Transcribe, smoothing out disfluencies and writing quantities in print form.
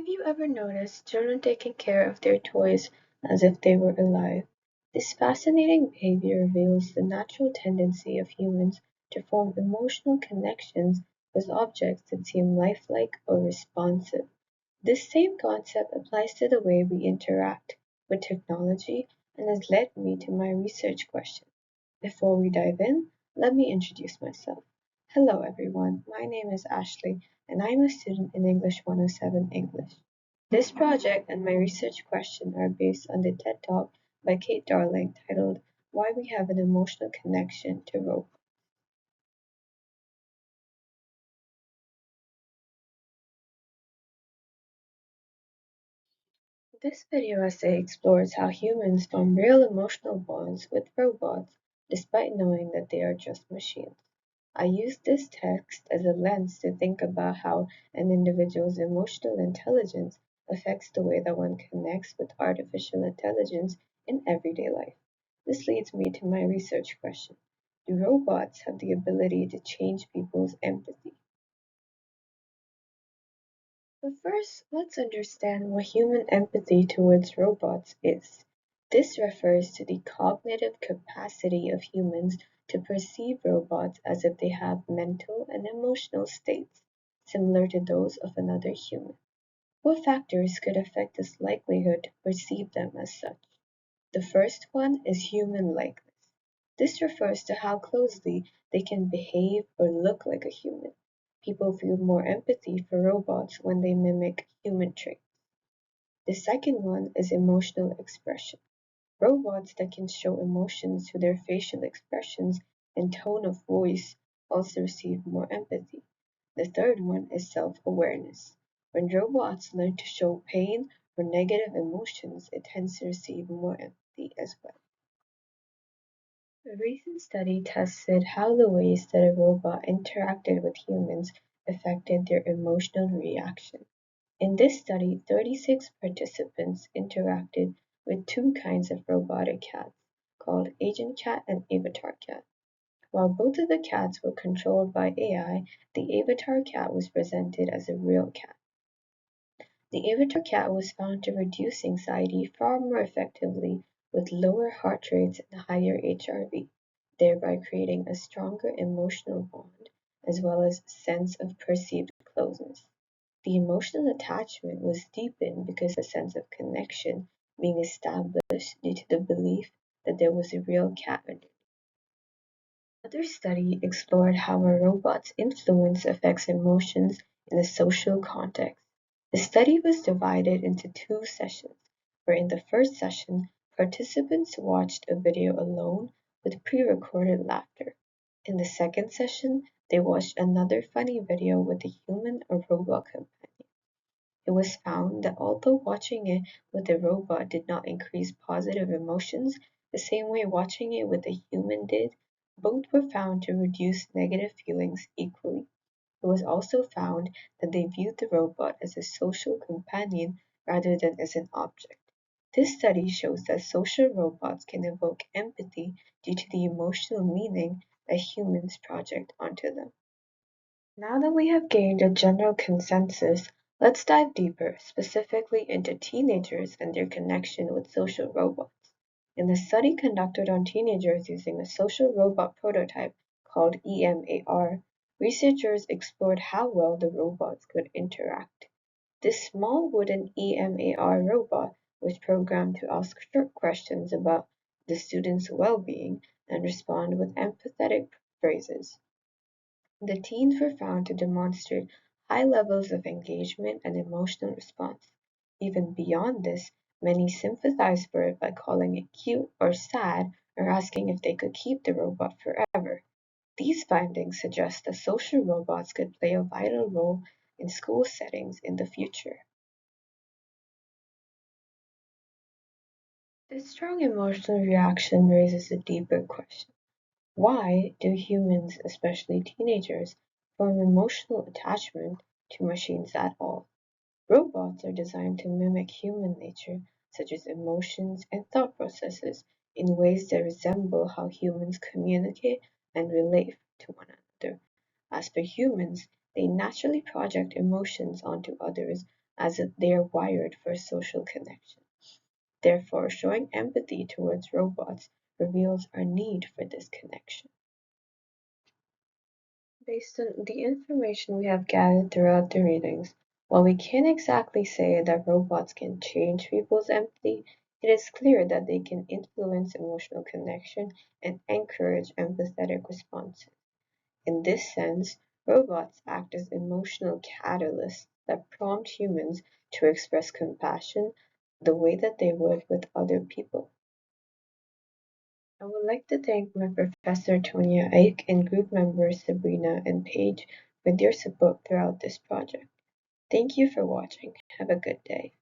Have you ever noticed children taking care of their toys as if they were alive? This fascinating behavior reveals the natural tendency of humans to form emotional connections with objects that seem lifelike or responsive. This same concept applies to the way we interact with technology and has led me to my research question. Before we dive in, let me introduce myself. Hello everyone, my name is Ashley and I'm a student in English 107 English. This project and my research question are based on the TED Talk by Kate Darling titled Why We Have an Emotional Connection to Robots. This video essay explores how humans form real emotional bonds with robots despite knowing that they are just machines. I use this text as a lens to think about how an individual's emotional intelligence affects the way that one connects with artificial intelligence in everyday life. This leads me to my research question. Do robots have the ability to change people's empathy? But first, let's understand what human empathy towards robots is. This refers to the cognitive capacity of humans to perceive robots as if they have mental and emotional states similar to those of another human. What factors could affect this likelihood to perceive them as such? The first one is human likeness. This refers to how closely they can behave or look like a human. People feel more empathy for robots when they mimic human traits. The second one is emotional expression. Robots that can show emotions through their facial expressions and tone of voice also receive more empathy. The third one is self-awareness. When robots learn to show pain or negative emotions, it tends to receive more empathy as well. A recent study tested how the ways that a robot interacted with humans affected their emotional reaction. In this study, 36 participants interacted with two kinds of robotic cats, called Agent Cat and Avatar Cat. While both of the cats were controlled by AI, the Avatar Cat was presented as a real cat. The Avatar Cat was found to reduce anxiety far more effectively with lower heart rates and higher HRV, thereby creating a stronger emotional bond as well as a sense of perceived closeness. The emotional attachment was deepened because of a sense of connection being established due to the belief that there was a real cat underneath. Another study explored how a robot's influence affects emotions in a social context. The study was divided into two sessions, where in the first session, participants watched a video alone with pre-recorded laughter. In the second session, they watched another funny video with a human or robot companion. It was found that although watching it with a robot did not increase positive emotions the same way watching it with a human did, both were found to reduce negative feelings equally. It was also found that they viewed the robot as a social companion rather than as an object. This study shows that social robots can evoke empathy due to the emotional meaning that humans project onto them. Now that we have gained a general consensus, let's dive deeper, specifically into teenagers and their connection with social robots. In a study conducted on teenagers using a social robot prototype called EMAR, researchers explored how well the robots could interact. This small wooden EMAR robot was programmed to ask short questions about the students' well-being and respond with empathetic phrases. The teens were found to demonstrate high levels of engagement and emotional response. Even beyond this, many sympathized for it by calling it cute or sad or asking if they could keep the robot forever. These findings suggest that social robots could play a vital role in school settings in the future. This strong emotional reaction raises a deeper question. Why do humans, especially teenagers, form emotional attachment to machines at all? Robots are designed to mimic human nature, such as emotions and thought processes, in ways that resemble how humans communicate and relate to one another. As for humans, they naturally project emotions onto others as if they are wired for social connection. Therefore, showing empathy towards robots reveals our need for this connection. Based on the information we have gathered throughout the readings, while we can't exactly say that robots can change people's empathy, it is clear that they can influence emotional connection and encourage empathetic responses. In this sense, robots act as emotional catalysts that prompt humans to express compassion the way that they would with other people. I would like to thank my professor Tonya Ike and group members Sabrina and Paige for their support throughout this project. Thank you for watching. Have a good day.